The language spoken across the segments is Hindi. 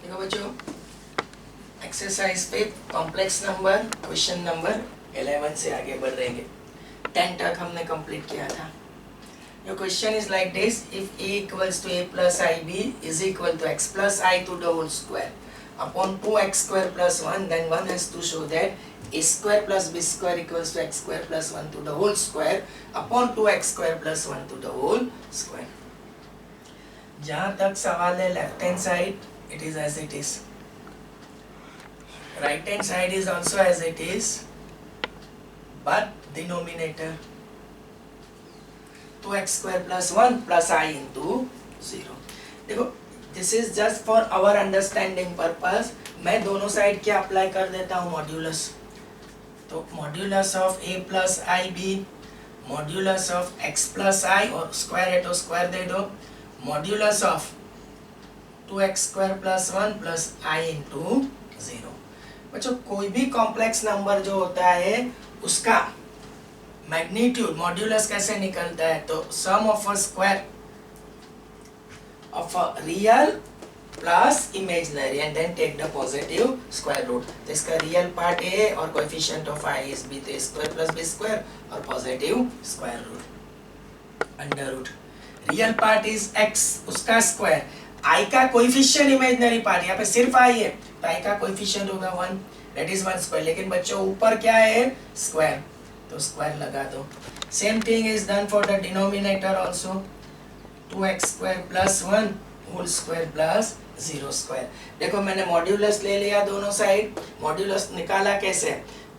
देखो बच्चों, एक्सरसाइज पे कॉम्प्लेक्स नंबर क्वेश्चन नंबर 11 से आगे बढ़ रहेंगे। 10 तक हमने कंप्लीट किया था। Your question is like this: if a equals to a plus ib is equal to x plus I to the whole square upon 2x square plus 1, then one has to show that a square plus b square equals to x square plus 1 to the whole square upon 2x square plus 1 to the whole square. जहाँ तक सवाल है left hand side, it is as it is. Right hand side is also as it is, but denominator 2x square plus 1 plus I into 0. देखो, this is just for our understanding purpose. मैं दोनों साइड क्या अप्लाई कर देता हूँ, मॉड्यूलस. तो modulus of a plus i b, modulus of x plus i, और स्क्वायर है तो स्क्वायर दे दो, modulus of 2x square plus 1 plus i into 0. बच्चों, कोई भी कॉम्प्लेक्स नंबर जो होता है उसका मैग्नीट्यूड मॉड्यूलस कैसे निकलता है, तो sum of a square of a real plus imaginary and then take the positive square root. तो इसका रियल पार्ट ए और coefficient of i is b, तो स्क्वायर प्लस बी स्क्वायर और positive square root under root. Real part is x, उसका स्क्वायर, i का कोएफिशिएंट इमेजिनरी पार्ट, यहाँ पे सिर्फ i है तो i का कोएफिशिएंट होगा 1, दैट इज 1 स्क्वायर. लेकिन बच्चों ऊपर क्या है, स्क्वायर, तो स्क्वायर लगा दो. Same thing is done for the denominator also, 2x square plus 1 whole square plus 0 square. देखो मैंने मॉड्यूलस ले लिया दोनों साइड. मॉड्यूलस निकाला कैसे,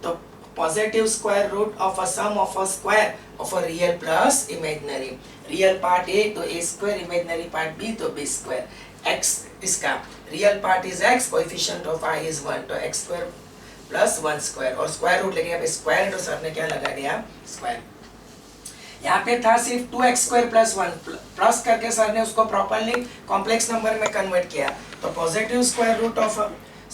तो positive square root of a sum of a square of a real plus imaginary. Real part a तो a square, imaginary part b तो b स्क्वायर. x इसका real part is x, coefficient of i is 1, तो x स्क्वायर प्लस 1 स्क्वायर, और स्क्वायर रूट लेके यहाँ पे स्क्वायर, तो सर ने क्या लगा दिया, स्क्वायर. यहाँ पे था सिर्फ 2x स्क्वायर प्लस 1, प्लस करके सर ने उसको प्रॉपर्ली कॉम्प्लेक्स नंबर में कन्वर्ट किया. तो positive square root of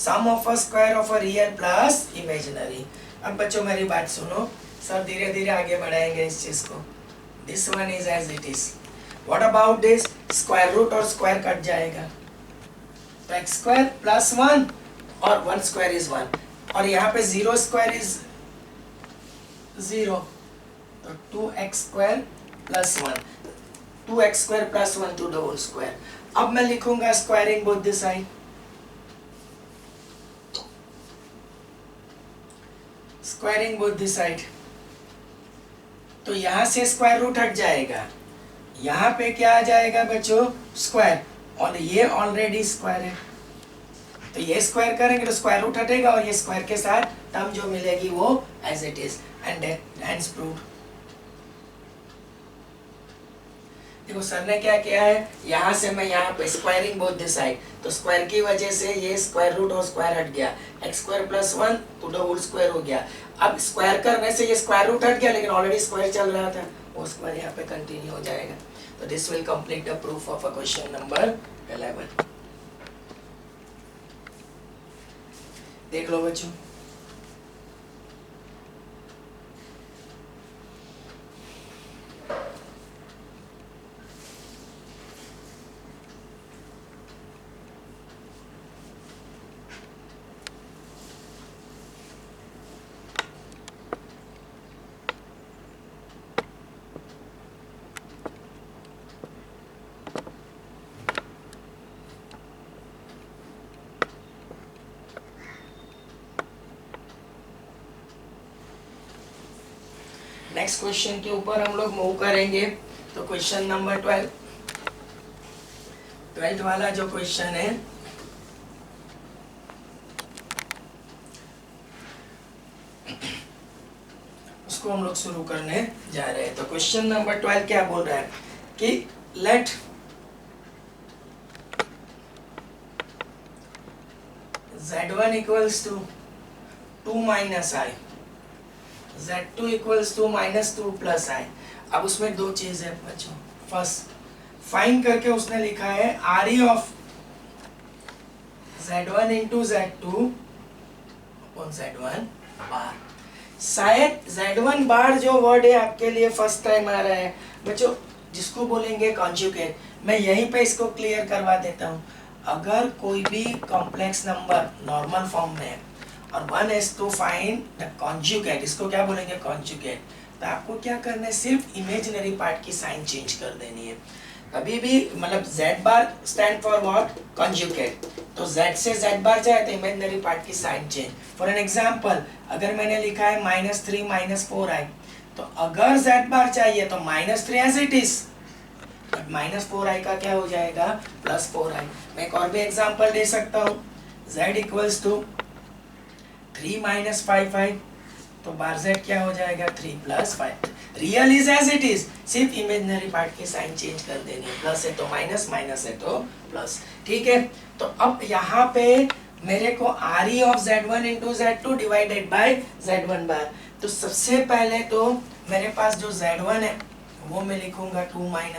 sum of a square of a real plus imaginary. अब बच्चों मेरी बात सुनो, सर धीरे धीरे आगे बढ़ाएंगे इस चीज को. This one is as it is. What about this, square root और स्क्वायर कट जाएगा, तो x स्क्वायर प्लस 1 और 1 स्क्वायर इज 1, और यहाँ पे 0 स्क्वायर इज 0, तो 2x square plus 1, 2x square plus 1 to the whole square. अब मैं लिखूंगा squaring both the side, squaring both the side. तो यहाँ से स्क्वायर रूट हट जाएगा, यहाँ पे क्या आ जाएगा बच्चों, स्क्वायर, और ये ऑलरेडी स्क्वायर है, तो ये स्क्वायर करेंगे तो स्क्वायर रूट हटेगा, और ये स्क्वायर के साथ टर्म जो मिलेगी वो as it is, and hence proved. देखो सर ने क्या किया है, यहाँ से मैं यहाँ पे स्क्वायरिंग बोथ द साइड, तो स्क्वायर की वजह से ये स्क्वायर रूट और स्क्वायर हट गया, x square plus 1 to the whole square हो गया. अब स्क्वायर करने से ये स्क्वायर रूट हट गया, लेकिन ऑलरेडी स्क्वायर चल रहा था, वो स्क्वायर यहाँ पे कंटिन्यू हो जाएगा. तो this will complete the proof of a question number 11. देख लो बच्चों, नेक्स्ट क्वेश्चन के ऊपर हम लोग मूव करेंगे. तो क्वेश्चन नंबर 12 वाला जो क्वेश्चन है, उसको हम लोग शुरू करने जा रहे हैं. तो क्वेश्चन नंबर 12 क्या बोल रहा है कि let z1 equals to 2 minus i, z2 equals to minus 2 plus i. अब उसमें दो चीज है बच्चों. फर्स्ट फाइंड करके उसने लिखा है R E of z1 into z2 upon z1 बार. शायद z1 बार जो वर्ड है आपके लिए फर्स्ट टाइम आ रहा है बच्चों, जिसको बोलेंगे कॉन्जुगेट. मैं यहीं पे इसको क्लियर करवा देता हूँ. अगर कोई भी कॉम्प्लेक्स नंबर नॉर्मल फॉर्म में है और one is to find the conjugate, इसको क्या बोलेंगे कॉन्जुगेट, तो आपको क्या करना है, सिर्फ इमेजिनरी पार्ट की साइन चेंज कर देनी है। कभी भी मतलब z bar stand for what, conjugate, तो z से z बार जाए तो इमेजिनरी पार्ट की sign change. For an example अगर मैंने लिखा है -3 -4i, तो अगर z बार चाहिए तो -3 as it is, but -4i का क्या हो जाएगा +4i। मैं एक और भी एग्जांपल दे सकता हूँ, z इक्वल्स टू 3 - 5i, तो बार z क्या हो जाएगा 3 + 5। Real is as it is, सिर्फ इमेजिनरी पार्ट की साइन चेंज कर देनी है, प्लस है तो माइनस, माइनस है तो प्लस। ठीक है, तो अब यहाँ पे मेरे को RE of Z1 into Z2 divided by Z1 बार। तो सबसे पहले तो मेरे पास जो Z1 है वो मैं लिखूंगा 2 - i,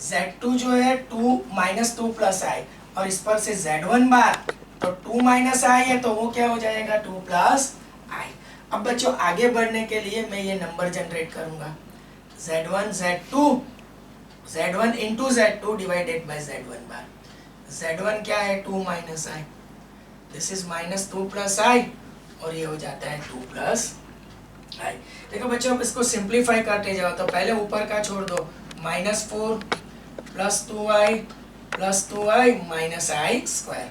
Z2 जो है 2 - 2 + i, और इस पर से Z1 बार, तो 2 - i है तो वो क्या हो जाएगा 2 + i। अब बच्चों आगे बढ़ने के लिए मैं ये नंबर जनरेट करूंगा, Z1 into Z2 divided by Z1 bar. Z1 क्या है 2 - i, दिस इज -2 + i, और ये हो जाता है 2 + i। देखो बच्चों अब इसको सिंप्लीफाई करते जाओ, तो पहले ऊपर का छोड़ दो, -4 + 2i + 2i -i²,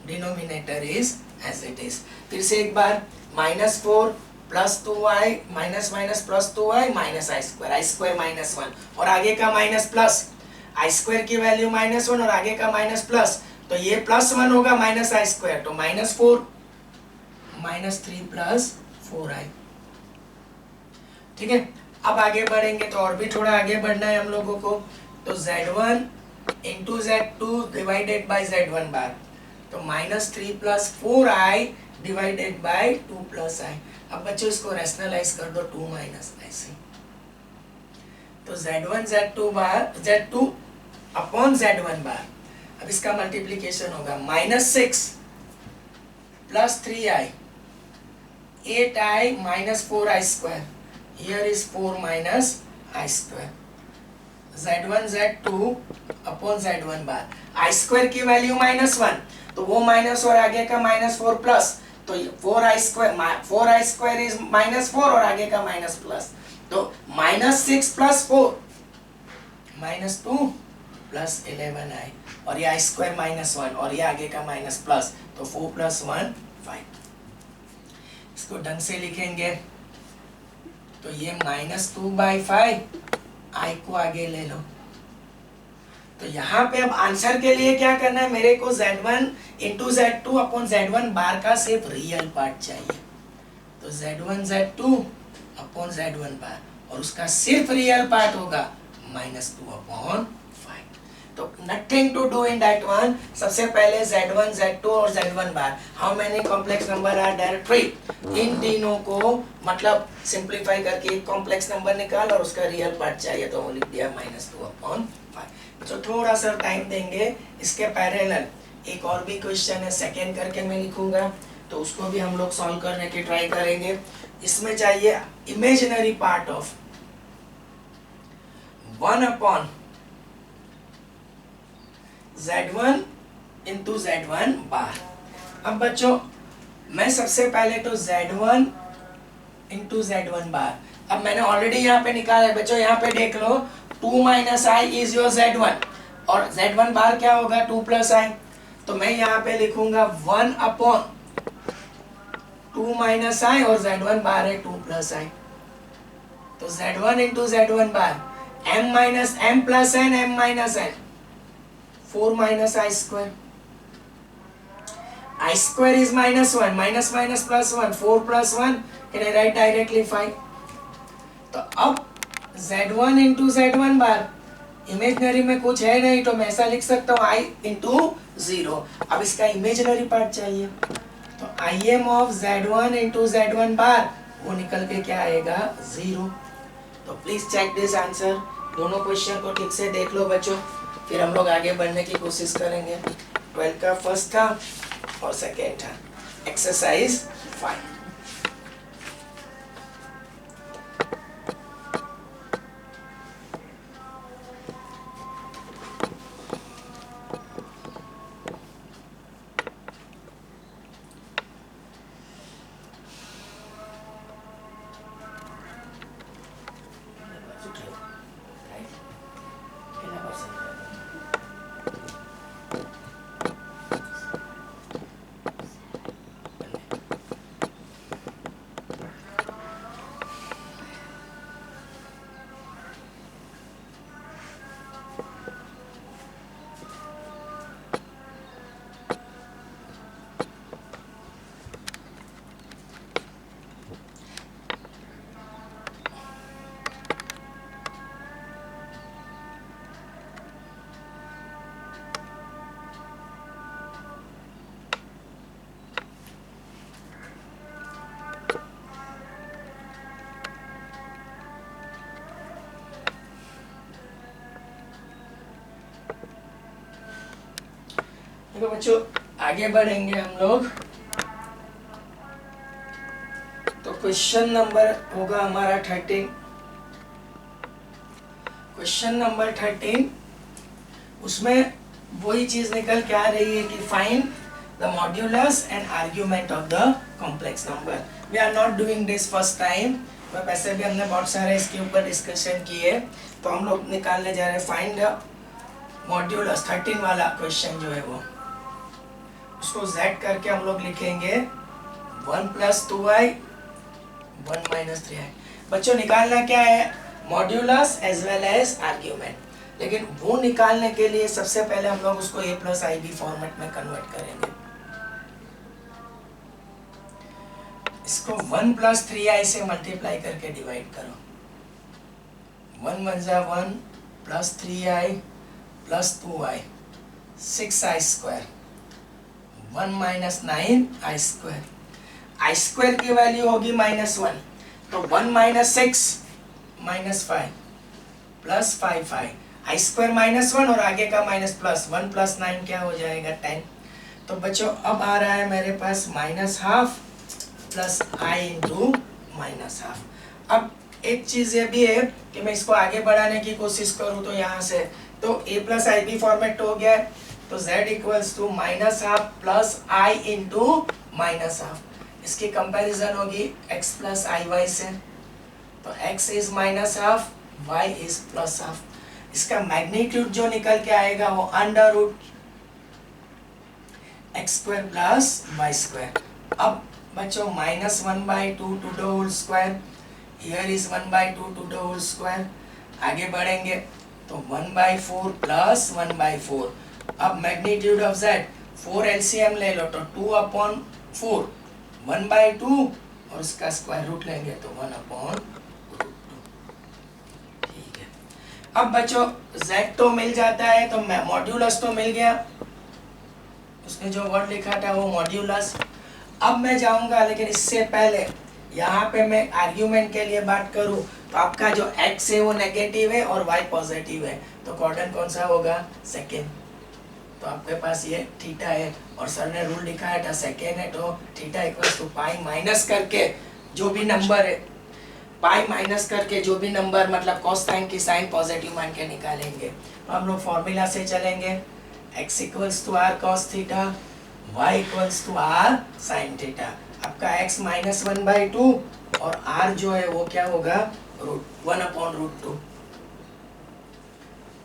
denominator is as it is. फिर से एक बार, -4 + 2i ++ 2i -i², i² -1, और आगे का माइनस प्लस, i² की वैल्यू -1 और आगे का माइनस प्लस, तो ये +1 होगा -i², तो -4 -3 + 4i। ठीक है, अब आगे बढ़ेंगे तो और भी थोड़ा आगे बढ़ना है हम लोगों को, तो Z1 into Z2 divided by Z1 बार, तो -3 + 4i डिवाइडेड बाय 2 + i। अब बच्चों इसको रैशनलाइज कर दो, 2 - i से, तो Z1 Z2 अपॉन Z1 बार। अब इसका मल्टीप्लिकेशन होगा -6 + 3i 8i -4i², here is 4 - i², Z1 Z2 upon Z1 bar. i² की वैल्यू -1, तो वो माइनस और आगे का -4 प्लस, तो 4i² इज -4 और आगे का माइनस प्लस, तो -6 + 4 -2 + 11i, और ये i² -1 और ये आगे का माइनस प्लस, तो 4 + 1 5। इसको ढंग से लिखेंगे तो ये -2/5, i को आगे ले लो। तो यहाँ पे अब आंसर के लिए क्या करना है, मेरे को Z1 into Z2 upon Z1 बार का सिर्फ रियल पार्ट चाहिए, तो Z1 Z2 अपॉन Z1 बार, और उसका सिर्फ रियल पार्ट होगा -2/5। तो nothing to do in that one, सबसे पहले Z1 Z2 और Z1 बार, how many complex number are there 3, इन तीनों को मतलब सिंप्लीफाई करके एक कॉम्प्लेक्स नंबर निकाल और उसका रियल पार्ट चाहिए, तो वो लिख दिया -2/5। तो थोड़ा सा टाइम देंगे, इसके पैरेलल एक और भी क्वेश्चन है, सेकेंड करके मैं लिखूंगा, तो उसको भी हम लोग सॉल्व करने की ट्राई करेंगे। इसमें चाहिए imaginary part of 1/z1 into Z1 बार। अब बच्चों मैं सबसे पहले तो Z1 इंटू Z1 बार, अब मैंने ऑलरेडी यहाँ पे निकाला है बच्चों, यहाँ पे देख लो 2 - i इज योर Z1, और Z1 बार क्या होगा 2 + i, तो मैं यहाँ पे लिखूंगा 1/2 - i, और Z1 बार है 2 + i, तो Z1 into Z1 bar m - m + n m - n 4 - i², i² is -1, -1 + 1, 4 + 1, can I write directly 5। तो अब Z1 इंटू Z1 बार, इमेजिनरी में कुछ है नहीं तो मैं ऐसा लिख सकता हूँ i इंटू 0। अब इसका इमेजिनरी पार्ट चाहिए, तो Im of Z1 into Z1 बार वो निकल के क्या आएगा 0। तो प्लीज चेक दिस आंसर, दोनों क्वेश्चन को ठीक से देख लो बच्चों, फिर हम लोग आगे बढ़ने की कोशिश करेंगे। 12 का फर्स्ट था और सेकेंड था, एक्सरसाइज 5। देखो बच्चों आगे बढ़ेंगे हम लोग। तो क्वेश्चन नंबर होगा हमारा 13। क्वेश्चन नंबर 13 उसमें वही चीज निकल के आ रही है कि find the modulus and argument of the complex number. We are not doing this first time, पर वैसे भी हमने बहुत सारे इसके ऊपर डिस्कशन किए। तो हम लोग निकालने जा रहे हैं फाइंड द मॉड्यूलस। 13 वाला क्वेश्चन जो है वो, उसको z करके हम लोग लिखेंगे 1 + 2i 1 - 3i। बच्चों निकालना क्या है, modulus as well as argument. लेकिन वो निकालने के लिए सबसे पहले हम लोग उसको a + ib फॉर्मेट में कन्वर्ट करेंगे। इसको 1 + 3i से मल्टीप्लाई करके डिवाइड करो। 1 × 1 + 3i + 2i 6i²। 1 - 9i²। i² की वैल्यू होगी -1, तो 1 - 6 - 5 + 5i। i² -1 और आगे का माइनस प्लस 1 + 9 क्या हो जाएगा 10। तो बच्चों अब आ रहा है मेरे पास -½ + i × -½ अब एक चीज ये भी है कि मैं इसको आगे बढ़ाने की कोशिश करूं तो यहाँ से तो a + ib फॉर्मेट हो गया है। तो z = -½ + i × -½ इसकी कंपैरिजन होगी x + iy से। तो x इज -½ y इज +½ इसका मैग्नीट्यूड जो निकल के आएगा वो √x² + y²। अब बच्चों -1/2 to the whole square, here is 1/2 to the whole square। आगे बढ़ेंगे तो 1/4 + 1/4। अब मैग्नीट्यूड ऑफ z 4 एलसीएम ले लो तो 2/4 1/2 और उसका स्क्वायर रूट लेंगे तो 1/2। ठीक है, अब बच्चों z तो मिल जाता है तो मॉड्यूलस तो मिल गया, उसने जो वर्ड लिखा था वो मॉड्यूलस। अब मैं जाऊंगा, लेकिन इससे पहले यहाँ पे मैं आर्ग्यूमेंट के लिए बात करूँ तो आपका जो x है वो नेगेटिव है और y पॉजिटिव है, तो क्वाड्रेंट कौन सा होगा, सेकेंड। तो आपके पास ये थीटा है और सर ने रूल लिखा था सेकेंड है तो थीटा = पाई माइनस करके जो भी नंबर है, पाई माइनस करके जो भी नंबर मतलब cos साइन की साइन पॉजिटिव मान के निकालेंगे। तो हम लोग फॉर्मूला से चलेंगे, x = r cos theta, y = r sin theta. आपका x -1/2 और r जो है वो क्या होगा 1/√2।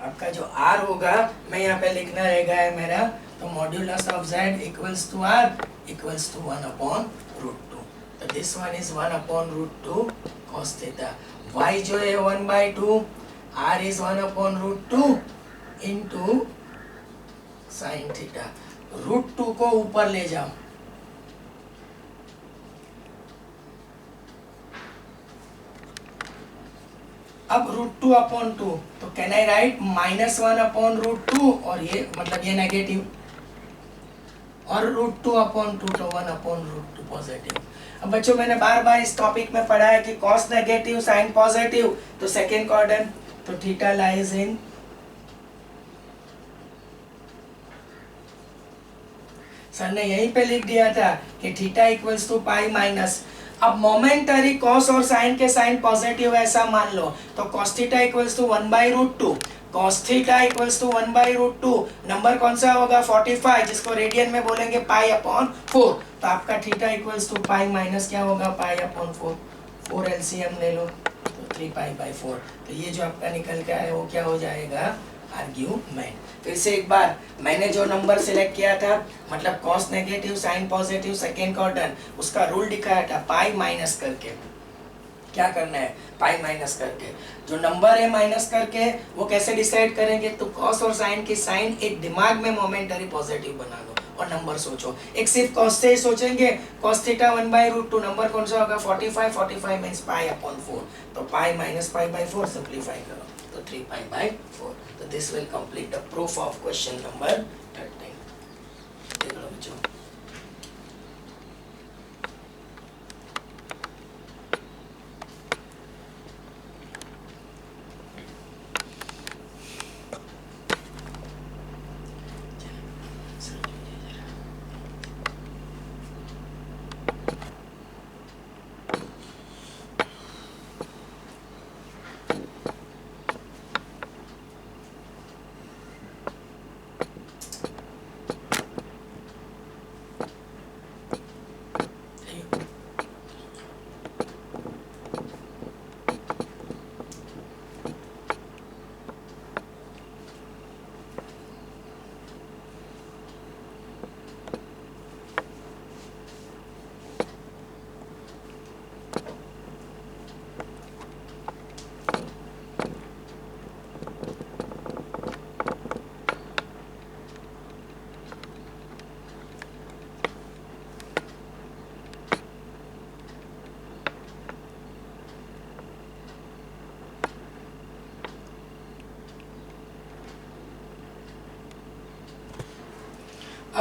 आपका जो r होगा मैं यहाँ पे लिखना रहेगा है मेरा, तो मॉड्यूलस ऑफ z = r = 1/√2। तो this one is 1/√2 cos theta. y जो है 1/2, r is 1/√2 into sin theta. √2 को ऊपर ले जाओ, अब √2/2 तो कैन आई राइट -1/√2 और ये मतलब ये नेगेटिव और √2/2 तो 1/√2 पॉजिटिव। अब बच्चों मैंने बार बार इस टॉपिक में पढ़ा है कि cos नेगेटिव साइन पॉजिटिव तो सेकेंड क्वाड्रेंट, तो थीटा लाइज इन सर ने यहीं पे लिख दिया था कि थीटा = पाई माइनस। अब मोमेंटरी cos और साइन के साइन पॉजिटिव ऐसा मान लो तो cos theta = 1/√2, cos theta = 1/√2। Number कौन सा होगा 45, जिसको रेडियन में बोलेंगे π/4। तो आपका थीटा = पाई माइनस क्या होगा π/4। 4 एलसीएम ले लो तो 3π/4। तो ये जो आपका निकल के आया वो क्या हो जाएगा आर्ग्यूमेंट। फिर से एक बार, मैंने जो नंबर सिलेक्ट किया था मतलब cos negative sine positive second quadrant, उसका रूल दिखाया था पाई माइनस करके। क्या करना है, पाई माइनस करके जो नंबर है माइनस करके वो कैसे डिसाइड करेंगे, तो cos और साइन की साइन एक दिमाग में मोमेंटरी पॉजिटिव बना लो और नंबर सोचो। एक सिर्फ cos से ही सोचेंगे, cos थीटा 1/√2 नंबर कौन सा होगा 45, 45 मींस π/4। तो पाई माइनस π/4 सिंपलीफाई करो तो 3π/4। तो this will complete the proof of question number 13। देख लो बच्चों,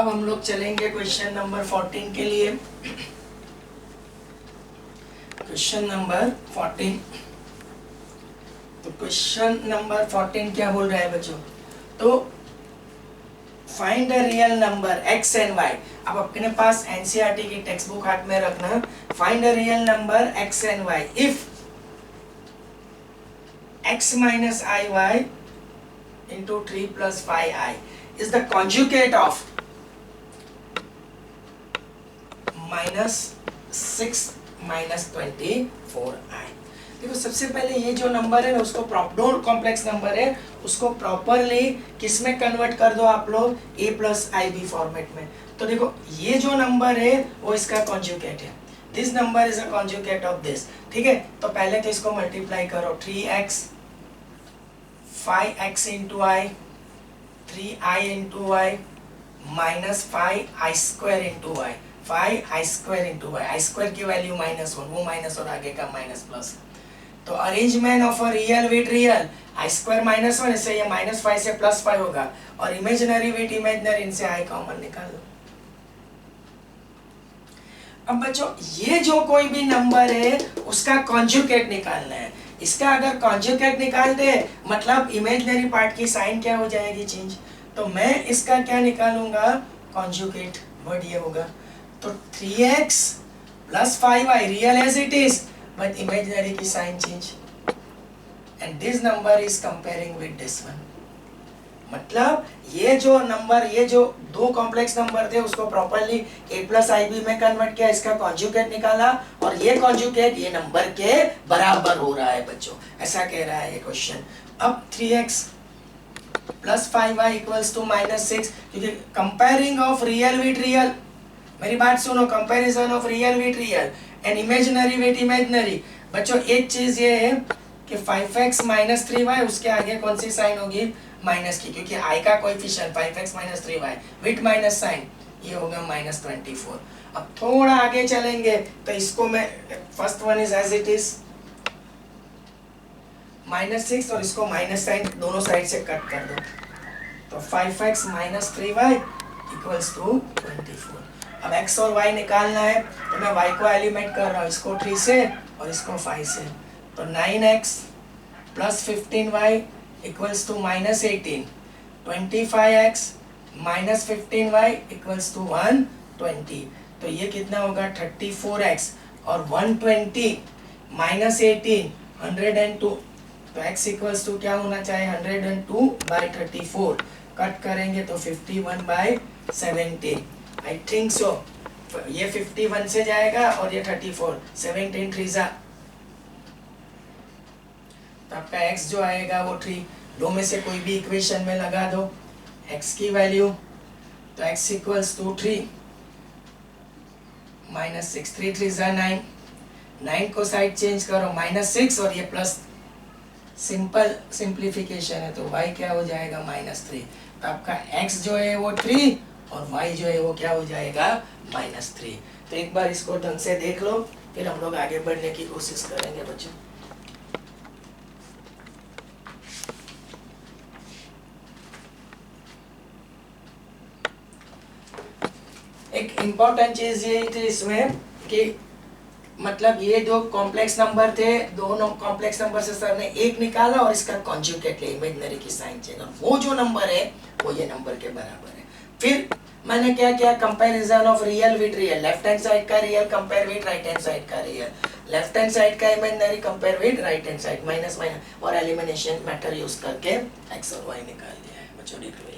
अब हम लोग चलेंगे क्वेश्चन नंबर 14 के लिए। Question number 14। तो क्वेश्चन नंबर 14 क्या बोल रहा है बच्चों? तो find the real number x and y। अब अपने पास एनसीईआरटी की टेक्स्ट बुक हाथ में रखना। Find the real number x and y if x minus iy into 3 plus 5i is the conjugate of minus 6 minus 24i। देखो सबसे पहले ये जो नंबर है ना उसको दो कॉम्प्लेक्स नंबर है उसको प्रॉपरली किस में कन्वर्ट कर दो आप लोग, a plus i b format में। तो देखो ये जो नंबर है वो इसका कॉन्जुगेट है, this number is a conjugate of this. ठीक है, तो पहले तो इसको मल्टीप्लाई करो, 3x 5x into i 3i into y minus 5i square into y 5i square into y। i square की वैल्यू -1, वो माइनस और आगे का माइनस प्लस। तो arrangement of a real with real, i square -1 इससे ये -5 से +5 होगा और इमेजिनरी विद इमेजिनरी, इनसे i कॉमन निकाल दो। अब बच्चों ये जो कोई भी नंबर है उसका कॉन्जुगेट निकालना है। इसका अगर कॉन्जुगेट निकाल दे मतलब इमेजिनरी पार्ट की साइन क्या हो जाएगी, चेंज। तो मैं इसका क्या निकालूंगा, कॉन्जुगेट, वर्ड ये होगा। तो 3x plus 5y real as it is but imaginary की sign change and this number is comparing with this one. मतलब ये जो नंबर, ये जो दो कॉम्प्लेक्स नंबर थे उसको properly a plus i b में कन्वर्ट किया, इसका कॉन्जुगेट निकाला और ये कॉन्जुगेट ये नंबर के बराबर हो रहा है बच्चों, ऐसा कह रहा है ये क्वेश्चन। अब 3x plus 5y equals to -6, क्योंकि comparing of real with real, मेरी बात सुनो, comparison of real with real and imaginary with imaginary. बच्चों एक चीज ये है कि 5x - 3y उसके आगे कौन सी साइन होगी, माइनस की, क्योंकि i का coefficient 5x - 3y with minus sign ये होगा -24। अब थोड़ा आगे चलेंगे तो इसको मैं first one is as it is -6 और इसको माइनस साइन दोनों साइड से कट कर दो, तो 5x - 3y इक्वल्स टू 24। अब x और y निकालना है तो मैं y को एलिमेंट कर रहा हूँ, इसको 3 से और इसको 5 से, तो 9x plus 15y equals to -18, 25x minus 15y equals to 120। तो ये कितना होगा 34x और 120 माइनस 18 102। तो x इक्वल्स टू क्या होना चाहिए 102/34, कट करेंगे तो 51/17। आई थिंक सो ये 51 से जाएगा और ये 34, 17 3 जा, तो आपका x जो आएगा वो 3, दो में से कोई भी इक्वेशन में लगा दो x की वैल्यू, तो x इक्वल्स टू 3 -6, 3 3 जा 9, 9 को साइड चेंज करो -6 और ये प्लस, सिंपल सिंप्लीफिकेशन है, तो y क्या हो जाएगा -3। तो आपका x जो है वो 3 और y जो है वो क्या हो जाएगा -3। तो एक बार इसको ढंग से देख लो, फिर हम लोग आगे बढ़ने की कोशिश करेंगे बच्चों। एक इम्पॉर्टेंट चीज ये थी इसमें कि मतलब ये जो कॉम्प्लेक्स नंबर थे, दोनों कॉम्प्लेक्स नंबर से सर ने एक निकाला और इसका कॉन्जुगेट ले इमेजिनरी की साइन चेंज, और वो जो नंबर है वो ये नंबर के बराबर है। फिर मैंने क्या किया, comparison of real with real, left hand side का real compare with right hand side का रियल, लेफ्ट हैंड साइड का imaginary compare with right hand side, minus minus, और एलिमिनेशन मेथड यूज करके x और y निकाल दिया है बच्चों। देख लो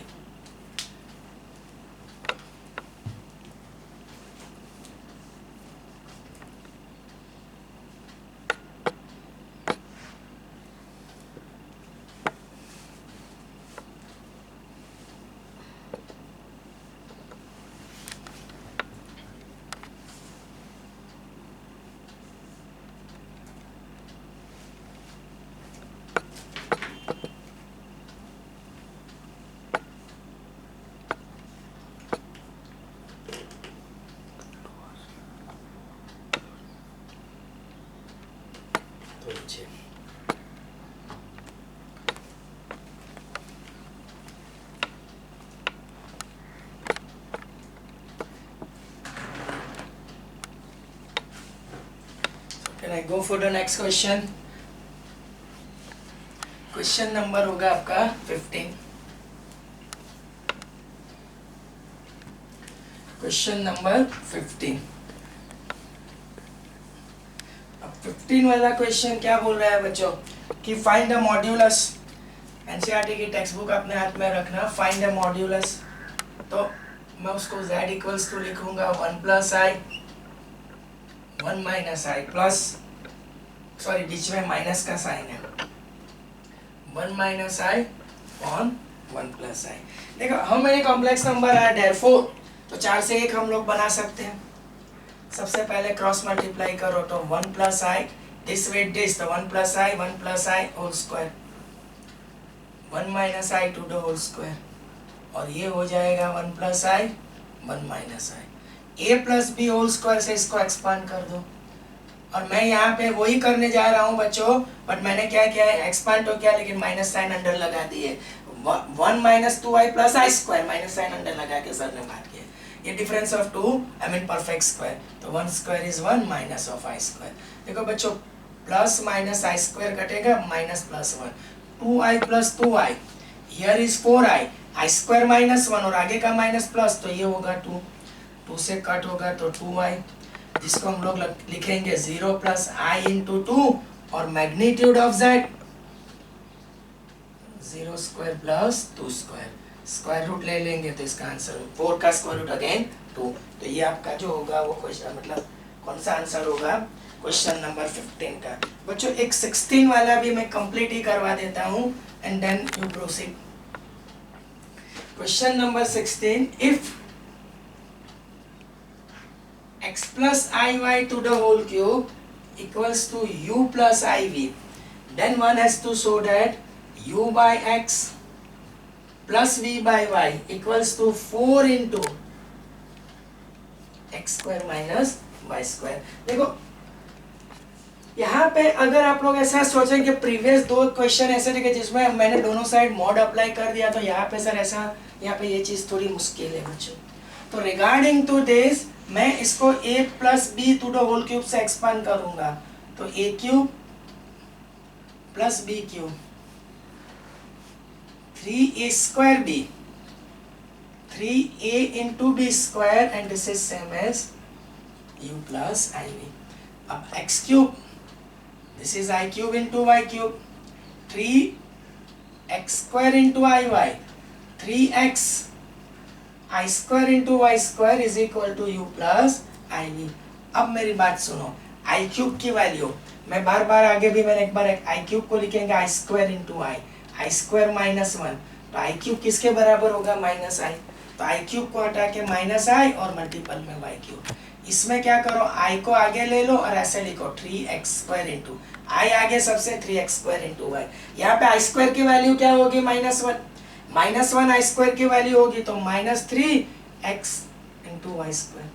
can I go for the next question? Question number होगा आपका 15। Question number 15। अब 15 वाला क्वेश्चन क्या बोल रहा है बच्चों कि फाइंड द मॉड्यूलस। एनसीईआरटी की टेक्स्ट बुक अपने हाथ में रखना। फाइंड द मॉड्यूलस, तो मैं उसको z इक्वल्स टू लिखूंगा 1 plus i 1 minus I plus, sorry बीच में माइनस का साइन है, 1 माइनस आई ऑन 1 प्लस आई। देखो हमें कॉम्प्लेक्स नंबर है देयरफॉर तो 4 से 1 हम लोग बना सकते हैं। सबसे पहले क्रॉस मल्टीप्लाई करो तो 1 plus i this with this, तो 1 plus i whole square 1 minus i to the whole square, और ये हो जाएगा 1 plus i 1 minus i. A plus b whole square से इसको एक्सपांड कर दो, और मैं यहाँ पे वही करने जा रहा हूँ बच्चों, बट मैंने क्या किया है एक्सपांड तो किया लेकिन माइनस साइन अंडर लगा दिए। 1 minus 2 I plus i square, minus sine under लगा के सर ने बात किया। ये difference of 2 I mean perfect square, तो 1 square is 1 minus of I square. देखो बच्चों प्लस माइनस आई स्क्वायर कटेगा minus plus 1, 2i plus 2i, here is 4i, I square minus 1 और आगे का माइनस प्लस, तो ये होगा 2, 2 से कट होगा तो 2i, जिसको हम लोग लिखेंगे 0 प्लस आई इंटू 2 और magnitude of z 0 square plus 2 square, square root ले लेंगे तो इसका आंसर 4 का स्क्वायर रूट अगेन 2। तो ये आपका जो होगा वो क्वेश्चन मतलब कौन सा आंसर होगा क्वेश्चन नंबर 15 का। बच्चों एक 16 वाला भी मैं कंप्लीट ही करवा देता हूँ and then you proceed. Question number 16, if x plus iy to the whole cube equals to u plus iv, then one has to show that u by x plus v by y equals to 4 into x square minus y square। देखो यहाँ पे अगर आप लोग ऐसा सोचें कि प्रीवियस 2 क्वेश्चन ऐसे थे जिसमें मैंने दोनों साइड मॉड अप्लाई कर दिया, तो यहाँ पे सर ऐसा यहाँ पे ये चीज़ थोड़ी मुश्किल है बच्चों। तो रिगार्डिंग टू दिस मैं इसको a plus b to the whole cube से एक्सपांड करूंगा, तो a cube plus b cube 3a square b 3a into b square and this is same as u plus iv। अब x cube this is i cube into y cube 3x square into iy 3x i square into y square is equal to u plus i v. अब मेरी बात सुनो, आई क्यूब की वैल्यू मैं बार बार आगे भी मैंने एक बार आई क्यूब को लिखेंगे आई स्क्वायर इंटू आई स्क्वायर माइनस 1, तो आई क्यूब किसके बराबर होगा माइनस आई, तो आई क्यूब को हटा के माइनस आई और मल्टीपल में वाई क्यूब। इसमें क्या करो आई को आगे ले लो और ऐसे लिखो 3x स्क्वायर इंटू आई आगे सबसे 3x स्क्वायर इंटू वाई। यहाँ पे आई स्क्वायर की वैल्यू क्या होगी -1 आई स्क्वायर की वैल्यू होगी तो -3x into y square,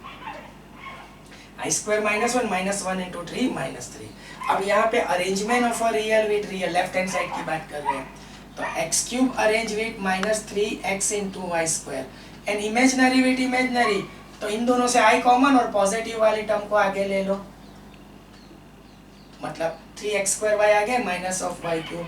i square -1 into 3 -3। अब यहाँ पे arrangement of a real with real left hand side की बात कर रहे हैं, तो x cube arrange with -3x into y square and imaginary with imaginary, तो इन दोनों से i कॉमन और पॉजिटिव वाली टर्म को आगे ले लो, मतलब 3x स्क्वायर y आगे माइनस ऑफ वाई क्यूब।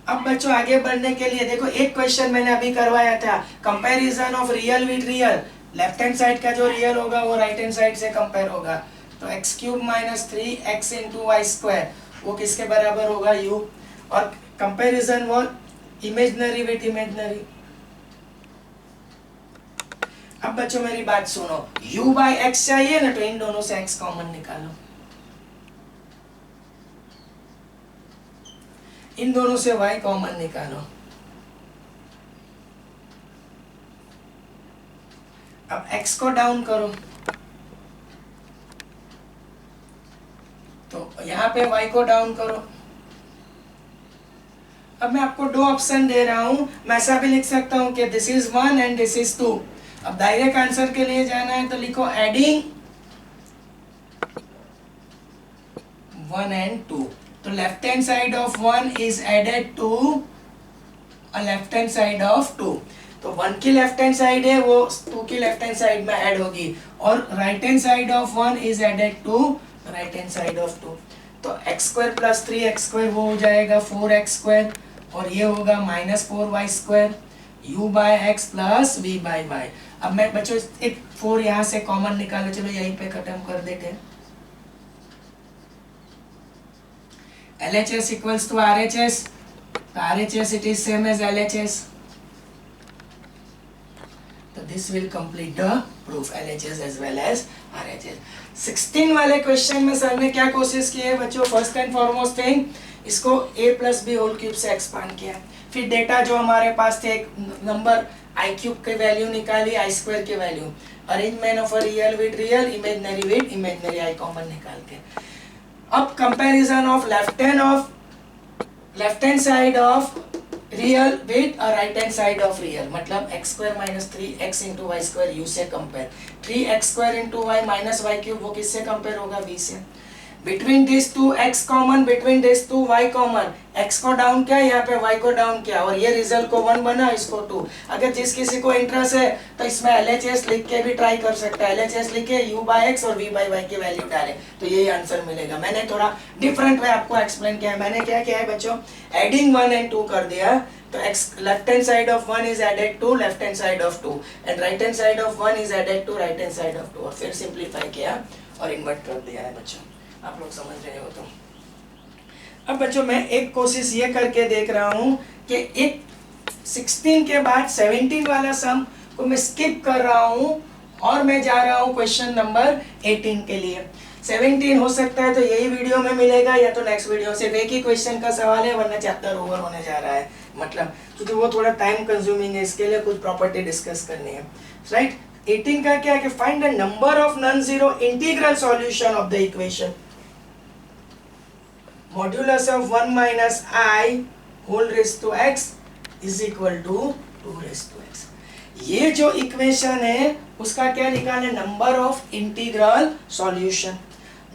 अब बच्चों आगे बढ़ने के लिए देखो एक क्वेश्चन मैंने अभी करवाया था, comparison of real with real, left hand side का जो रियल होगा वो राइट हैंड साइड से कंपेयर होगा, तो x cube -3x into y square वो किसके बराबर होगा u, और कंपैरिजन वो इमेजिनरी विद इमेजिनरी। अब बच्चों मेरी बात सुनो, u बाय x चाहिए ना, तो इन दोनों से x कॉमन निकालो, इन दोनों से y कॉमन निकालो। अब x को डाउन करो, तो यहाँ पे y को डाउन करो। अब मैं आपको 2 ऑप्शन दे रहा हूं, मैं ऐसा भी लिख सकता हूं कि this is 1 and this is 2। अब डायरेक्ट आंसर के लिए जाना है तो लिखो एडिंग 1 एंड 2, तो left hand side of 1 is added to left hand side of 2, तो 1 की लेफ्ट हैंड साइड है वो 2 की लेफ्ट हैंड साइड में ऐड होगी, और right hand side of 1 is added to right hand side of 2, तो एक्स स्क्वायर प्लस 3x² वो हो जाएगा 4x², और ये होगा -4y², u by x plus v by y. अब मैं बच्चों एक 4 यहाँ से कॉमन निकालो, चलो यहीं पे खत्म कर देते हैं। LHS equals to RHS, RHS it is same as LHS, तो this will complete the proof, LHS as well as RHS। 16 वाले क्वेश्चन में सर ने क्या कोशिश की है बच्चों, फर्स्ट एंड फॉरमोस्ट थिंग इसको a plus b whole cube से एक्सपांड किया, फिर डेटा जो हमारे पास थे एक नंबर आई क्यूब के वैल्यू निकाली, आई स्क्वायर के value, arrangement of a real with real, imaginary with imaginary, i common निकाल के। अब comparison of left hand side of real with और right hand side of real, मतलब x² - 3x × y² u से कंपेयर, 3x² × y - y³ वो किससे कंपेयर होगा, v से। Between this two x common, between this two y common, x को डाउन किया, यहाँ पे y को डाउन किया, और ये रिजल्ट को 1 बना, इसको 2। अगर जिस किसी को इंटरेस्ट है तो इसमें LHS लिख के भी ट्राई कर सकता है, LHS लिखे u बाय x और v बाय y की वैल्यू डाले तो यही आंसर मिलेगा। मैंने थोड़ा डिफरेंट वे आपको एक्सप्लेन किया है। मैंने क्या किया है बच्चों, एडिंग 1 and 2 कर दिया, तो x left hand side of 1 is added to left hand side of 2 and right hand side of 1 is added to right hand side of 2, और फिर सिंपलीफाई किया और इन्वर्ट कर दिया है बच्चों। आप लोग समझ रहे हो तो। अब बच्चों मैं एक कोशिश ये करके देख रहा हूँ कि एक 16 के बाद 17 वाला सम को मैं स्किप कर रहा हूँ और मैं जा रहा हूँ क्वेश्चन नंबर 18 के लिए। 17 हो सकता है तो यही वीडियो में मिलेगा या तो नेक्स्ट वीडियो, सिर्फ एक ही क्वेश्चन का सवाल है, वरना चैप्टर ओवर होने जा रहा है, मतलब क्योंकि वो थोड़ा टाइम कंज्यूमिंग है, इसके लिए कुछ प्रॉपर्टी डिस्कस करनी है, राइट। 18 का क्या है कि find the number of non zero integral solution of the equation modulus of 1 minus I whole raised to x is equal to 2 raised to x। ये जो इक्वेशन है उसका क्या निकालना है, number of integral solution,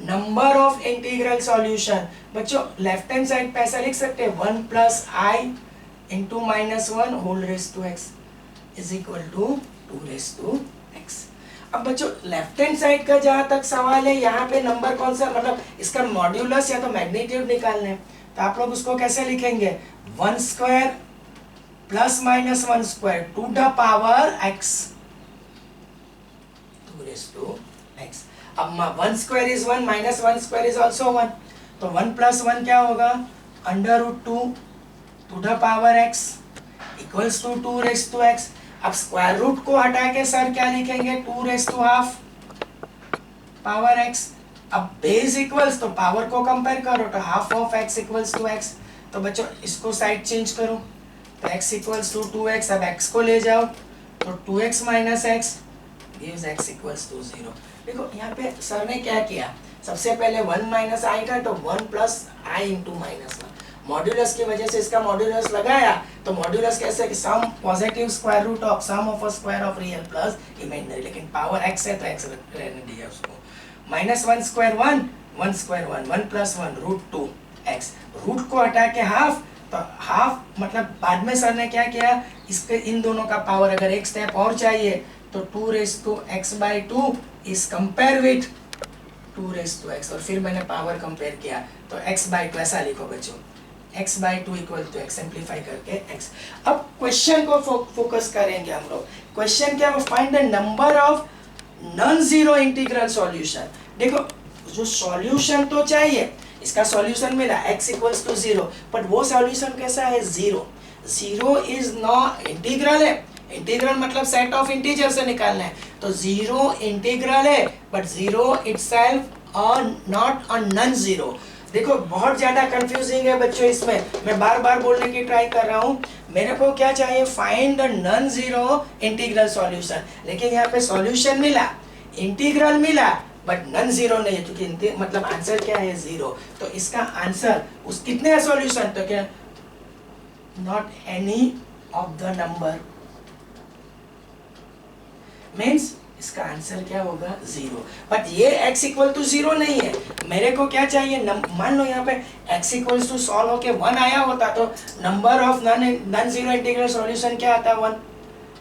number of integral solution. बच्चों लेफ्ट हैंड साइड पे ऐसा लिख सकते हैं 1 plus I into -1 whole raised to x is equal to 2 raised to x। अब बच्चों लेफ्ट हैंड साइड का जहां तक सवाल है, यहाँ पे नंबर कौन सा, मतलब इसका मॉड्यूलस या तो मैग्नीट्यूड निकालना है, तो आप लोग उसको कैसे लिखेंगे, 1² + -1² to the power x, 2 raised to x। अब 1² is 1 -1² is also 1, तो 1 + 1 क्या होगा, √2 to the power x equals to 2 raised to x। अब स्क्वायर रूट को हटा के सर क्या लिखेंगे, 2 raised to ½ पावर x। अब बेस इक्वल्स तो पावर को कंपेयर करो, तो ½ of x equals to x। तो बच्चों इसको साइड चेंज करो, तो x इक्वल्स टू 2x, अब x को ले जाओ तो 2x - x gives x equals to 0। देखो यहाँ पे सर ने क्या किया, सबसे पहले 1 - I था तो 1 + I × -1, मॉड्यूलस की वजह से इसका मॉड्यूलस लगाया, तो मॉड्यूलस कैसे कि some positive square root of sum of a square of real plus imaginary, लेकिन पावर x है तो x रहने दिया उसको। -1² 1 1² 1 1 + 1 √2x, रूट को हटा के हाफ, तो हाफ मतलब बाद में सर ने क्या किया, इसके इन दोनों का पावर अगर एक स्टेप और चाहिए तो 2 raised to x/2 is compare with 2 raised to x, और फिर मैंने पावर कंपेयर किया तो x/2 ऐसा लिखो बच्चों, x/2 equal to x, simplify करके x। अब क्वेश्चन को फोकस करेंगे हम लोग। क्वेश्चन क्या है, find the number of non zero integral solution. देखो जो सॉल्यूशन तो चाहिए, इसका सॉल्यूशन मिला x इक्वल्स टू 0, बट वो सॉल्यूशन कैसा है, 0। 0 इज नॉट इंटीग्रल है, इंटीग्रल मतलब सेट ऑफ इंटीजर से निकालना है, तो 0 इंटीग्रल है but 0 itself not a non zero. देखो बहुत ज्यादा कंफ्यूजिंग है बच्चों, इसमें मैं बार बार बोलने की ट्राई कर रहा हूँ। मेरे को क्या चाहिए, find the non zero integral solution, लेकिन यहाँ पे सॉल्यूशन मिला, इंटीग्रल मिला बट नॉन जीरो नहीं है, क्योंकि मतलब आंसर क्या है, 0। तो इसका आंसर उस कितने है सॉल्यूशन, तो क्या not any of the number, means इसका आंसर क्या होगा, 0। बट ये x इक्वल टू 0 नहीं है, मेरे को क्या चाहिए, मान लो यहाँ पे x इक्वल टू सॉल्व होके 1 आया होता तो number of non zero integral solution क्या आता, 1।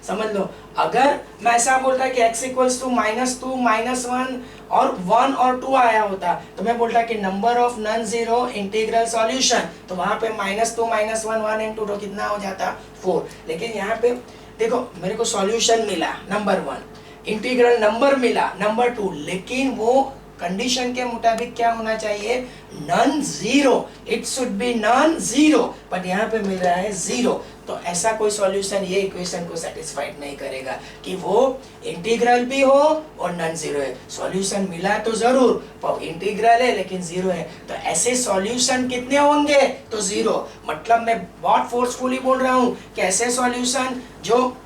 समझ लो, अगर मैं ऐसा बोलता कि x इक्वल्स टू -2 -1 और 1 और 2 आया होता तो मैं बोलता कि number of non zero integral solution, तो वहां पे -2 -1 1 एंड 2 तो कितना हो जाता 4। लेकिन यहाँ पे देखो मेरे को सॉल्यूशन मिला नंबर 1, इंटीग्रल नंबर मिला नंबर 2, लेकिन वो कंडीशन के मुताबिक क्या होना चाहिए, non zero, it should be non zero, but यहाँ पे मिल रहा है जीरो। तो ऐसा कोई सॉल्यूशन ये इक्वेशन को सेटिस्फाइड नहीं करेगा कि वो इंटीग्रल भी हो और नॉन जीरो है। सॉल्यूशन मिला तो जरूर, पर इंटीग्रल है लेकिन जीरो है, तो ऐसे सॉल्यूशन कितने होंगे, तो जीरो। मतलब मैं बहुत फोर्सफुली बोल रहा हूँ कि ऐसे सॉल्यूशन जो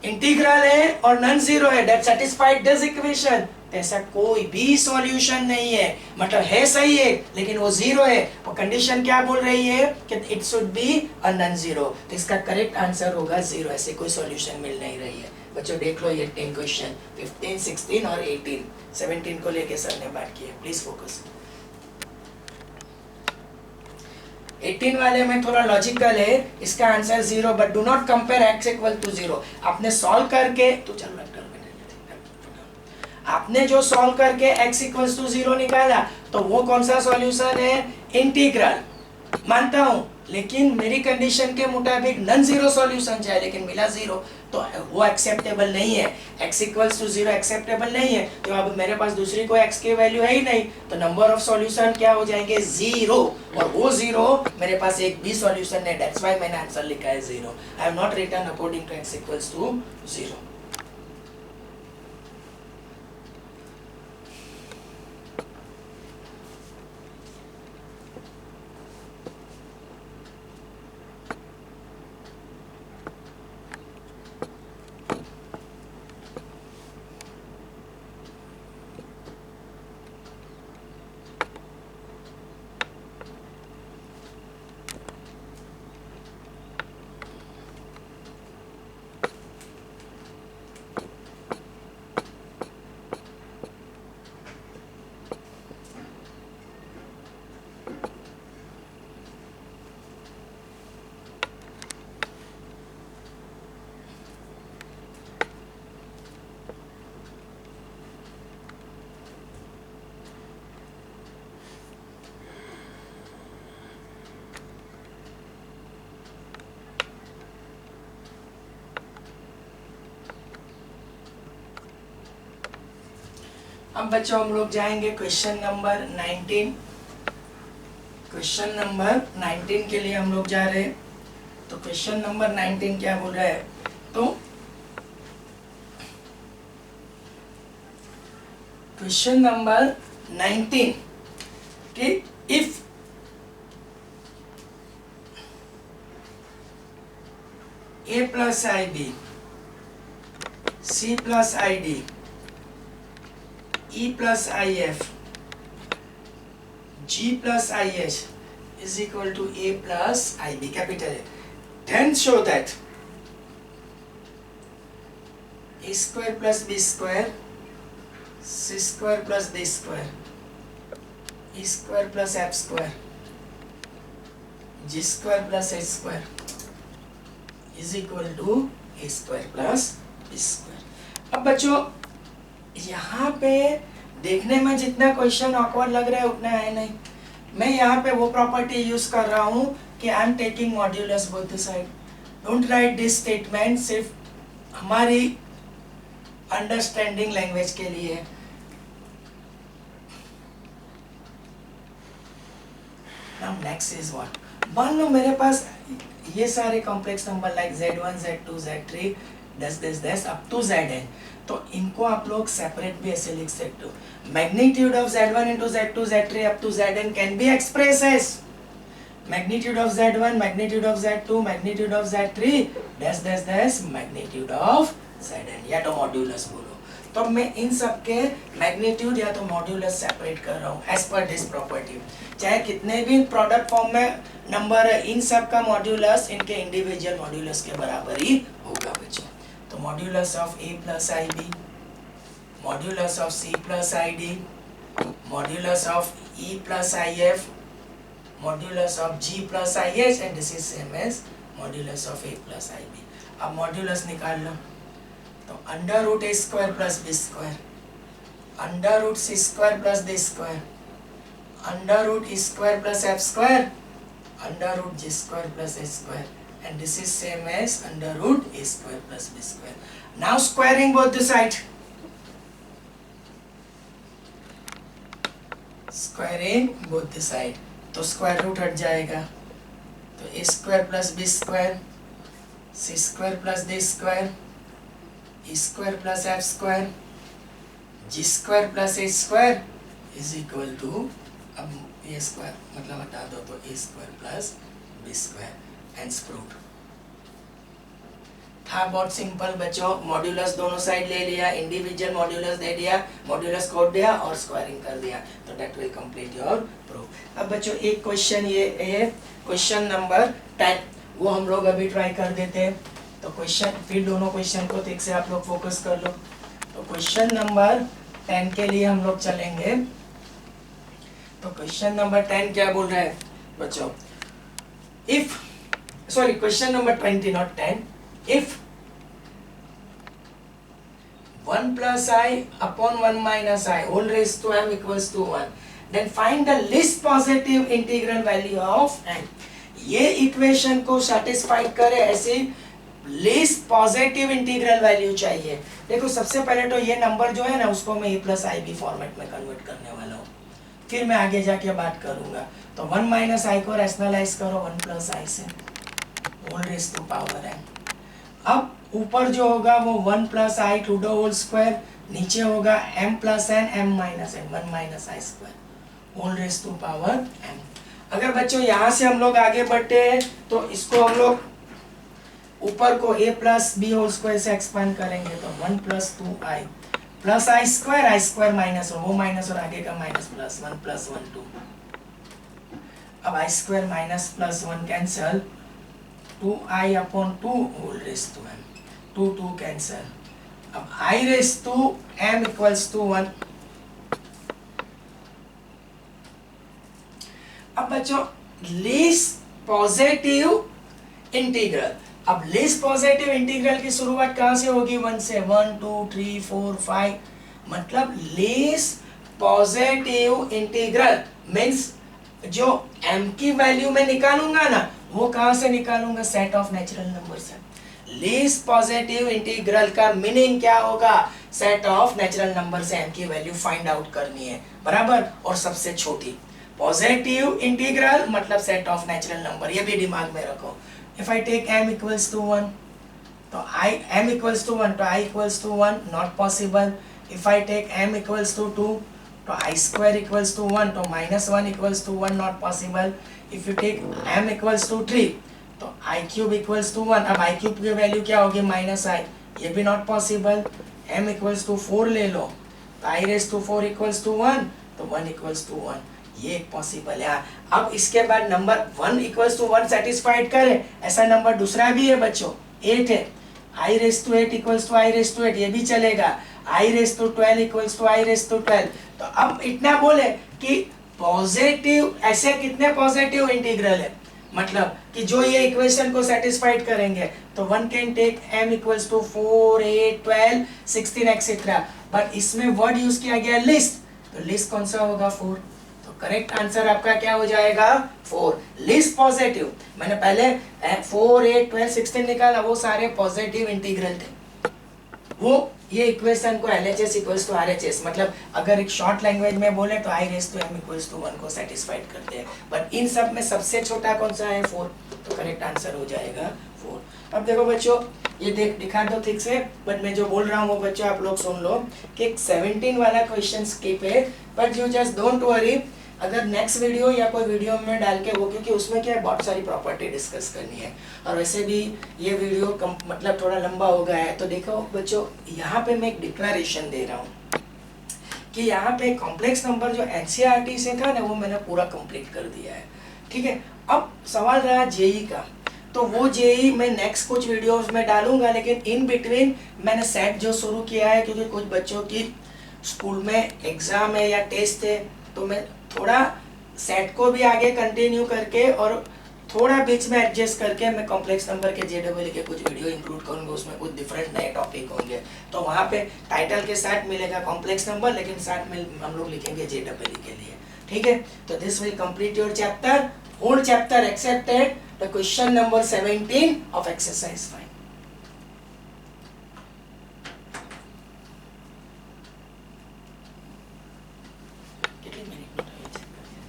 इंटीग्रल है और नॉन जीरो है, दैट सेटिस्फाइड दिस इक्वेशन, ऐसा कोई भी सॉल्यूशन नहीं है। मतलब है सही है लेकिन वो जीरो है, और कंडीशन क्या बोल रही है कि it should be a non zero, तो इसका करेक्ट आंसर होगा जीरो। ऐसे कोई सॉल्यूशन मिल नहीं रही है। बच्चों देख लो ये 10 क्वेश्चन 15, 16 और 18, 17 को लेके सर ने बात की है, प्लीज फोकस। 18 वाले में थोड़ा लॉजिकल है, इसका answer zero, but do not compare x equal to zero. आपने सॉल्व करके तो चल रहा आपने जो सॉल्व करके x इक्वल्स टू जीरो निकाला तो वो कौन सा सॉल्यूशन है, इंटीग्रल, मानता हूं, लेकिन मेरी कंडीशन के मुताबिक नॉन जीरो सॉल्यूशन चाहिए लेकिन मिला जीरो, तो वो एक्सेप्टेबल नहीं है। x equals to zero acceptable नहीं है, तो अब मेरे पास दूसरी कोई x की वैल्यू है ही नहीं, तो नंबर ऑफ सॉल्यूशन क्या हो जाएंगे, जीरो, और वो जीरो मेरे पास एक भी सॉल्यूशन नहीं, दैट्स व्हाई मैंने आंसर लिखा है zero. I have not written according to x equals to zero. अब बच्चों हम लोग जाएंगे क्वेश्चन नंबर 19। क्वेश्चन नंबर 19 के लिए हम लोग जा रहे हैं। तो क्वेश्चन नंबर 19 क्या बोल रहा है, तो क्वेश्चन नंबर 19 कि if a plus ib, c plus id, E plus IF, G plus IH is equal to A plus IB, capital A. Then show that A square plus B square, C square plus D square, E square plus F square, G square plus H square is equal to A square plus B square. अब बच्चों यहाँ पे देखने में जितना क्वेश्चन ऑकवर्ड लग रहा है उतना है नहीं। मैं यहाँ पे वो प्रॉपर्टी यूज कर रहा हूँ कि I am taking modulus both the side. Don't write this statement, सिर्फ हमारी अंडरस्टैंडिंग लैंग्वेज के लिए। नाउ नेक्स्ट इज व्हाट, मान लो मेरे पास ये सारे complex number like z1 z2 z3 दस अप टू zn, तो इनको आप लोग सेपरेट भी ऐसे लिख सकते हो। Magnitude of z1 into z2 z3 up to zn can be express as magnitude of z1 magnitude of z2 magnitude of z3 thus magnitude of zn, या तो मॉड्यूलस बोलो। तो मैं इन सब के मैग्नीट्यूड या तो मॉड्यूलस सेपरेट कर रहा हूँ एज पर दिस प्रॉपर्टी। चाहे कितने भी प्रोडक्ट फॉर्म में नंबर है, इन सब का मॉड्यूलस इनके इंडिविजुअल मॉड्यूलस के बराबर ही होगा बच्चों। तो modulus of a plus ib, modulus of c plus id, modulus of e plus if, modulus of g plus ih, and this is same as modulus of a plus ib। अब मॉड्यूलस निकाल लो, तो under root a square plus b square, under root c square plus d square, under root e square plus f square, under root g square plus a square, and this is same as under root a square plus b square. Now squaring both the side. Squaring both the side. तो स्क्वायर रूट हट जाएगा, तो a square plus b square, c square plus d square, e square plus f square, g square plus h square is equal to, अब a square मतलब हटा दो तो a square plus b square and screwed. था बहुत सिंपल बच्चों, मॉड्यूलस दोनों साइड ले लिया, इंडिविजुअल मॉड्यूलस दे दिया, मॉड्यूलस खोल दिया और स्क्वायरिंग कर दिया, तो that will complete your proof. अब बच्चों एक क्वेश्चन ये है क्वेश्चन नंबर 10, वो हम लोग अभी ट्राई कर देते हैं। तो क्वेश्चन, फिर दोनों क्वेश्चन को ठीक से आप लोग फोकस कर लो। तो क्वेश्चन नंबर 10 के लिए हम लोग चलेंगे। तो क्वेश्चन नंबर 10 क्या बोल रहा है बच्चों, if sorry question number 20 not 10, if 1 plus I upon 1 minus I whole raised to m equals to 1, then find the least positive integral value of n। ये इक्वेशन को सेटिस्फाइड करे ऐसे लीस्ट पॉजिटिव इंटीग्रल वैल्यू चाहिए। देखो सबसे पहले तो ये नंबर जो है ना उसको मैं a plus i b format में कन्वर्ट करने वाला हूँ, फिर मैं आगे जाके बात करूंगा। तो 1 माइनस आई को रैशनलाइज करो 1 प्लस आई से, whole raise to power n। अब ऊपर जो होगा वो 1 plus i to the whole square, नीचे होगा m plus n m minus n, 1 minus i square, whole raise to power m। अगर बच्चों यहाँ से हम लोग आगे बढ़ते हैं तो इसको हम लोग ऊपर को a plus b whole square से एक्सपांड करेंगे, तो 1 plus 2i plus i square minus वो माइनस और आगे का माइनस प्लस 1 प्लस 1 2। अब i square minus plus 1 cancel, 2i upon 2 whole raise to m, 2 2 cancel. अब i raise to m equals to 1। अब बच्चों लीस्ट पॉजिटिव इंटीग्रल, अब लीस्ट पॉजिटिव इंटीग्रल की शुरुआत कहाँ से होगी, 1 से, 1 2 3 4 5, मतलब लीस्ट पॉजिटिव इंटीग्रल मीन्स जो m की वैल्यू में निकालूंगा ना वो कहाँ से निकालूंगा, सेट ऑफ नेचुरल नंबर से। लीस्ट पॉजिटिव इंटीग्रल का मीनिंग क्या होगा, सेट ऑफ नेचुरल नंबर से m की वैल्यू फाइंड आउट करनी है, बराबर, और सबसे छोटी। पॉजिटिव इंटीग्रल मतलब सेट ऑफ नेचुरल नंबर, ये भी दिमाग में रखो। If I take m equals to 1 तो m इक्वल्स टू 1 तो i equals to 1 not possible. If I take m equals to 2 तो i स्क्वायर इक्वल्स टू 1 तो -1 equals to 1 not possible. If you take m equals to 3 तो i क्यूब इक्वल्स टू 1, अब i क्यूब की वैल्यू क्या होगी, -i, ये भी not possible. m equals to 4 ले लो तो i raise to 4 equals to 1 तो 1 इक्वल्स टू 1, ये एक पॉसिबल है। अब इसके बाद नंबर 1 इक्वल्स टू 1 सेटिस्फाइड करे ऐसा नंबर दूसरा भी है बच्चों, 8 है, i raise to 8 equals to i raise to 8, ये भी चलेगा। i raise to 12 equals to i raise to 12। तो अब इतना बोले कि पॉजिटिव ऐसे कितने पॉजिटिव इंटीग्रल है, मतलब कि जो ये इक्वेशन को सेटिस्फाइड करेंगे, तो 1 can take m equals to 4 8 12 16 etcetera, but इसमें वर्ड यूज किया गया लिस्ट, तो लिस्ट कौन सा होगा, 4। तो करेक्ट आंसर आपका क्या हो जाएगा, 4। लिस्ट पॉजिटिव, मैंने पहले 4 8 12 16 निकाला, वो सारे पॉजिटिव इंटीग्रल थे, वो ये इक्वेशन को LHS इक्वल्स टू RHS, मतलब अगर एक शॉर्ट लैंग्वेज में बोले तो i raise to m equals to 1 को सेटिस्फाइड करते हैं, बट इन सब में सबसे छोटा कौन सा है, 4, तो करेक्ट आंसर हो जाएगा 4। अब देखो बच्चों ये दिखा दो ठीक से, बट मैं जो बोल रहा हूँ वो बच्चों आप लोग सुन लो कि 17 वाला क्वेश्चन स्किप है, but you just don't worry, अगर नेक्स्ट वीडियो या कोई वीडियो में डाल के वो, क्योंकि उसमें क्या है बहुत सारी प्रॉपर्टी डिस्कस करनी है, और वैसे भी ये वीडियो मतलब थोड़ा लंबा हो गया है। तो देखो बच्चों यहाँ पे मैं एक डिक्लेरेशन दे रहा हूँ कि यहाँ पे कॉम्प्लेक्स नंबर जो NCERT से था ना वो मैंने पूरा कंप्लीट कर दिया है, ठीक है। अब सवाल रहा जेई का, तो वो जेई मैं नेक्स्ट कुछ वीडियोस में डालूंगा, लेकिन इन बिटवीन मैंने सेट जो शुरू किया है क्योंकि कुछ बच्चों की स्कूल में एग्ज़ाम है या टेस्ट है, तो मैं थोड़ा सेट को भी आगे कंटिन्यू करके और थोड़ा बीच में एडजस्ट करके मैं कॉम्प्लेक्स नंबर के जेडब्ल्यू के कुछ वीडियो इंक्लूड करूंगा, उसमें कुछ डिफरेंट नए टॉपिक होंगे, तो वहाँ पे टाइटल के साथ मिलेगा कॉम्प्लेक्स नंबर, लेकिन साथ में हम लोग लिखेंगे जेडब्ल्यू के लिए, ठीक है। तो this will complete your chapter, whole chapter excepted the question number 17 of exercise 5। कितनी मिनट में चेक करिए।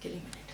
कितनी मिनट